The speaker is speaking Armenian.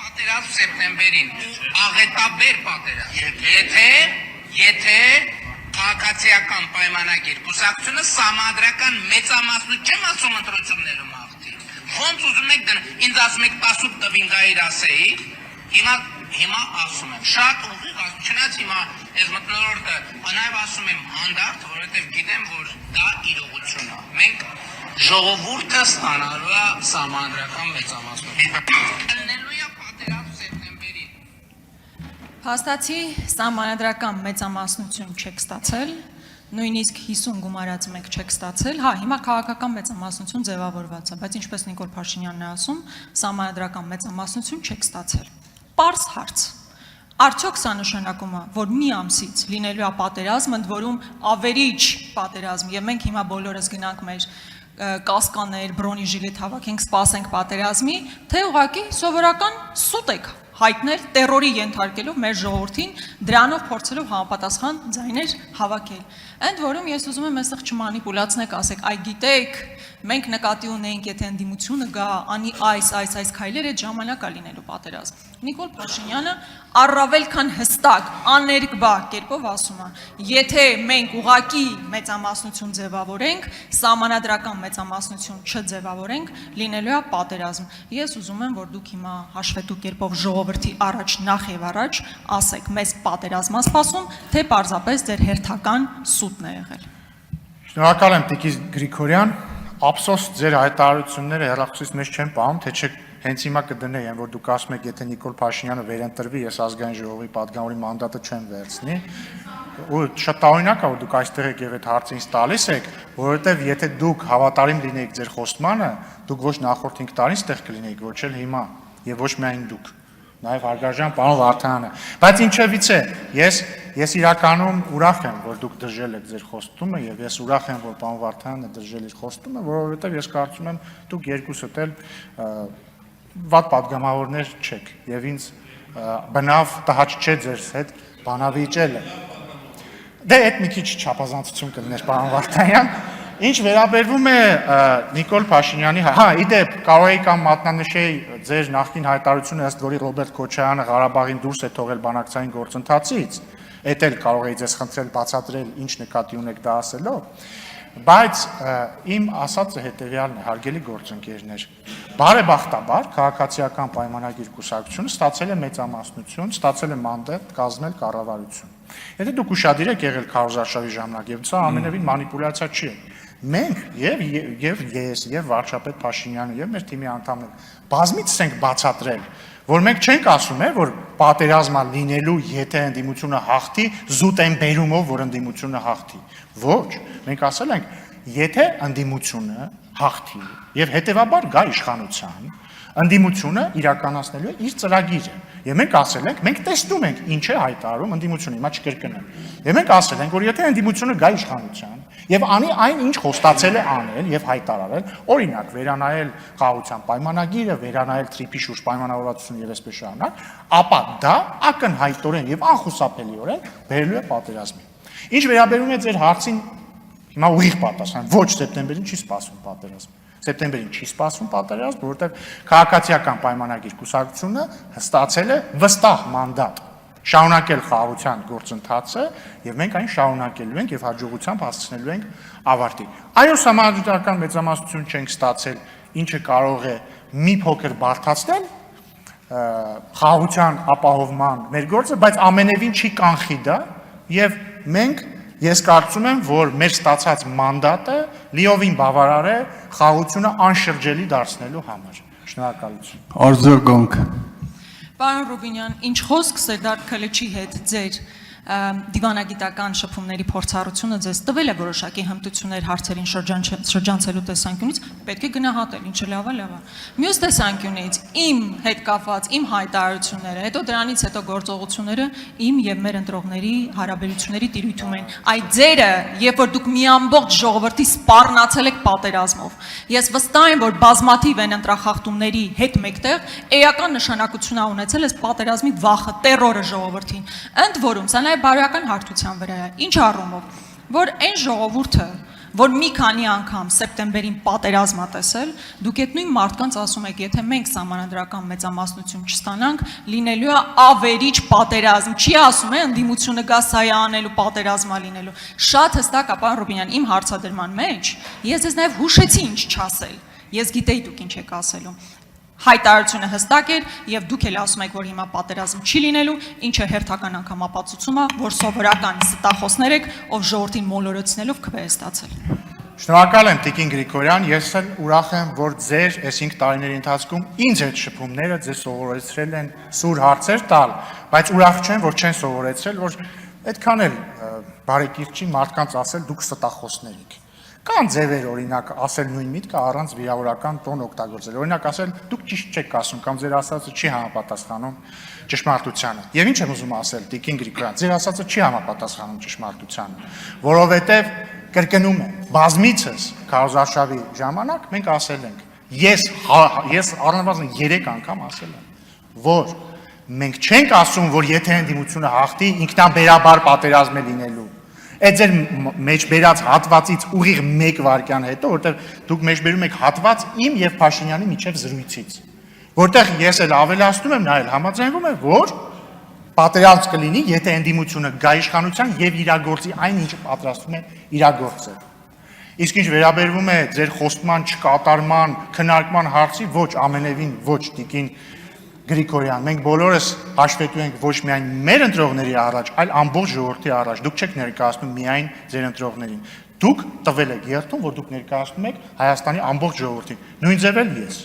պատերազմ սեպտեմբերին, աղետաբեր պատերազմ, եթե քաղաքացիական պայմանագիր կուսակցությունը սահմանադրական մեծամասնություն չեմ ասում ընտրություններում աղթի, ոնց ուզում եք ինձ ասում եք 18 տվին գայր ասեի, հիմա ասում եմ, շատ ուղիղ ասում, չնայած հիմա ես մտնոլորտը նաև ասում եմ հանդարտ, որովհետև գիտեմ, որ դա իրողություն է, մենք ժողովուրդը ստանալու է սահմանադրական մեծամասնություն։ Հաստատի սահմանադրական մեծամասնություն չեք ստացել, նույնիսկ 50 գումարած մեկ չեք ստացել, հա, հիմա քաղաքական մեծամասնություն ձևավորված է, բայց ինչպես Նիկոլ Փաշինյանն է ասում, սահմանադրական մեծամասնություն չեք ստացել։ Պարզ հարց։ Արդյոք սա նշանակում է, որ մի ամսից լինելու է պատերազմ, ընդ որում ավերիչ պատերազմ, եւ մենք հիմա բոլորս գնանք մեր կասկաներ, բրոնիժիլետ հավաքենք, սպասենք պատերազմի, թե ուղղակի սովորական սուտ եք հայտնել տերորի ենթարկելով մեր ժողովրդին, դրանով փորձելով համապատասխան ձայներ հավաքել։ Ընդ որում ես ուզում եմ այստեղ չմանիպուլացնեք, ասեք, այ գիտեք, մենք նկատի ունենք, եթե ընդդիմությունը գա, անի այս քայլերը այդ ժամանակ է լինելու պատերազմ։ Նիկոլ Փաշինյանը առավել քան հստակ, աներկբա կերպով ասում է, եթե մենք ուղղակի մեծամասնություն ձևավորենք, սահմանադրական մեծամասնություն չձևավորենք, լինելու է պատերազմ։ Ես ուզում եմ, որ դուք հիմա հաշվետու կերպով ժողովրդի առաջ նախ եւ առաջ ասեք, մեզ պատերազմ է սպասում, թե պարզապես ձեր հերթական սուտն է եղել։ Շնորհակալ եմ Տիկի Գրիգորյան, ափսոս ձեր հայտարարությունները հեռախոսից մեջ չեն պահում, թե չէ հենց հիմա կդնեին, որ դուք ասում եք, եթե Նիկոլ Փաշինյանը վերընտրվի, ես ազգային ժողովի պատգամավորի մանդատը չեմ վերցնի, ու շատ տարօրինակ է, որ դուք այստեղ եք եւ այդ հարցը ինձ տալիս եք, որովհետեւ եթե դուք հավատարիմ լինեիք ձեր խոստմանը, դուք ոչ նախորդ 5 տարին ստեղ կլինեիք, ոչ էլ հիմա, եւ ոչ միայն դուք, նաեւ հարգարժան պարոն Վարդանյանը, բայց ինչևից է, ես իրականում ուրախ եմ, որ դուք դժել եք ձեր խոստումը եւ ես ուրախ եմ, որ պարոն Վարդանյանը դժել իր խոստումը, որովհետեւ ես կարծում եմ, դուք երկուսդ էլ վատ պատգամավորներ չեք եւ ինձ բնավ տհաճ չէ ձեր հետ բանավիճելը։ Դե այդ մի քիչ չափազանցություն կլներ պարոն Վարդանյան։ Ինչ վերաբերվում է Նիկոլ Փաշինյանի, հա, իդեպ կարող էի կամ մատնանշեի ձեր նախկին հայտարարությունը, ըստ որի Ռոբերտ Քոչարյանը Ղարաբաղին դուրս է թողել բանակցային գործընթացից, էդ էլ կարող էի ձեզ խնդրել բացատրել ինչ նկատի ունեք դա ասելով, բայց իմ ասածը հետևյալն է, հարգելի գործընկերներ, բարեբախտաբար քաղաքացիական պայմանագիր կուսակցությունը ստացել է մեծամասնություն, ստացել է մանդատ կազմել կառավարություն։ Եթե դուք ուշադիր եք եղել քարոզարշավի ժամանակ, եւ սա ամենևին մանիպուլյացիա չի, մենք եւ ես եւ վարչապետ Փաշինյանը եւ մեր թիմի անդամները բազմիցս ենք բացատրել, որ մենք չենք ասում, որ պատերազմա լինելու, եթե ընդդիմությունը հաղթի, զուտ են բերումով, որ ընդդիմությունը հաղթի։ Ոչ, մենք ասել ենք, եթե ընդդիմությունը հաղթի եւ հետեւաբար գա իշխանության, ընդդիմությունը իրականացնելու է իր ծրագիրը։ Եվ մենք ասել ենք, մենք տեսնում ենք ինչ է հայտարարում ընդդիմությունը, հիմա չկրկնեմ։ Եվ մենք ասել ենք, որ եթե ընդդիմությունը գա իշխանության եւ անի այն ինչ խոստացել է անել եւ հայտարարել, օրինակ վերանայել խաղաղության պայմանագիրը, վերանայել թրիփի շուրջ պայմանավորվածություն եւ այսպես շարունակ, ապա դա ակնհայտորեն եւ անխուսափելիորեն բերելու է պատերազմի։ Ինչ վերաբերում է ձեր հարցին, հիմա ուղիղ պատասխան, ոչ սեպտեմբերին չի սպասվում պատերազմ։ Սեպտեմբերին չի սպասվում պատերազմ, որովհետև քաղաքացիական պայմանագիր կուսակցությունը ստացել է վստահ մանդատ շարունակել խաղաղության գործընթացը եւ մենք այն շարունակելու ենք եւ հաջողությամբ հասցնելու ենք ավարտի։ Այո, սահմանադրական մեծամասնություն չենք ստացել, ինչը կարող է մի փոքր բարդացնել խաղաղության ապահովման մեր գործը, բայց ամենևին չի կանխի դա եւ մենք Ես կարծում եմ, որ մեր ստացած մանդատը լիովին բավարար է խաղաղությունը անշրջելի դարձնելու համար։ Շնորհակալություն։ Արձագանք։ Պարոն Ռուբինյան, ինչ խոսք Սերդար Քլիչի հետ ձեր դիվանագիտական շփումների փորձառությունը ձեզ տվել է որոշակի հմտություններ հարցերին շրջանցելու տեսանկյունից, պետք է գնահատել, ինչը լավ է։ Մյուս տեսանկյունից իմ հետ կապված իմ հայտարարությունները, հետո դրանից հետո գործողությունները իմ եւ մեր ընտրողների հարաբերությունների տիրույթում են։ Այդ ձերը, երբ որ դուք մի ամբողջ ժողովրդի սպառնացել եք պատերազմով, ես վստահ եմ, որ բազմաթիվ են ընտրախախտումների հետ մեկտեղ էական նշանակություն ա ունեցել այս պատերազմի վախը, տերորը ժողովրդին։ Ընդ որում, սա բարոյական հարթության վրա է, ինչ առումով, որ այն ժողովուրդը, որ մի քանի անգամ սեպտեմբերին պատերազմ ա տեսել, դուք այդ նույն մարդկանց ասում եք, եթե մենք սահմանադրական մեծամասնություն չստանանք, լինելու է ավերիչ պատերազմ, չի ասում է ընդդիմությունը գա սա է անելու, պատերազմա լինելու։ Շատ հստակ է, պարոն Ռուբինյան, իմ հարցադրման մեջ ես ձեզ նաև հուշեցի ինչ չասել։ Ես գիտեի դուք ինչ եք ասելու։ Հայտարարությունը հստակ էր եւ դուք էլ ասում եք, որ հիմա պատերազմ չի լինելու, ինչը հերթական անգամ ապացուցում է, որ սովորական ստախոսներ եք, ով ժողովրդին մոլորեցնելով քվե է ստացել։ Շնորհակալ եմ Տիկին Գրիգորյան, ես էլ ուրախ եմ, որ ձեր այս 5 տարիների ընթացքում ինձ այդ շփումները ձեզ սովորեցրել են սուր հարցեր տալ, բայց ուրախ չեմ, որ չեն սովորեցրել, որ այդքան էլ բարեկիրճի մարդկանց ասել դուք ստախոսներ եք։ Կան ձևեր, օրինակ, ասել նույն միտքը առանց վիրավորական տոն օգտագործել։ Օրինակ, ասել դուք ճիշտ չեք ասում կամ ձեր ասածը չի համապատասխանում ճշմարտությանը։ Եվ ինչ եմ ուզում ասել, Տիկին Գրիգորյան, ձեր ասածը չի համապատասխանում ճշմարտությանը, որովհետև կրկնում եմ, բազմիցս քարոզարշավի ժամանակ մենք ասել ենք, ես առնվազն 3 անգամ ասել եմ, որ մենք չենք ասում, որ եթե ընդդիմությունը հաղթի, ինքնաբերաբար պատերազմ է լինելու։ Այդ ձեր մեջ բերած հատվածից ուղիղ 1 վայրկյան հետո, որտեղ դուք մեջ բերում եք հատված իմ եւ Փաշինյանի միջև զրույցից, որտեղ ես էլ ավելացնում եմ, նա էլ համաձայնվում է, որ պատերազմ կլինի, եթե ընդդիմությունը գա իշխանության եւ իրագործի այն, ինչը պատրաստվում է իրագործել։ Իսկ ինչ վերաբերվում է ձեր խոստման չկատարման, քննարկման հարցի, ոչ ամենևին ոչ Տիկին Գրիգորյան, մենք բոլորս հաշվետու ենք ոչ միայն մեր ընտրողների առաջ, այլ ամբողջ ժողովրդի առաջ։ Դուք չեք ներկայացնում միայն ձեր ընտրողներին։ Դուք տվել եք երթում, որ դուք ներկայացնում եք Հայաստանի ամբողջ ժողովրդին։ Նույն ձև էլ ես։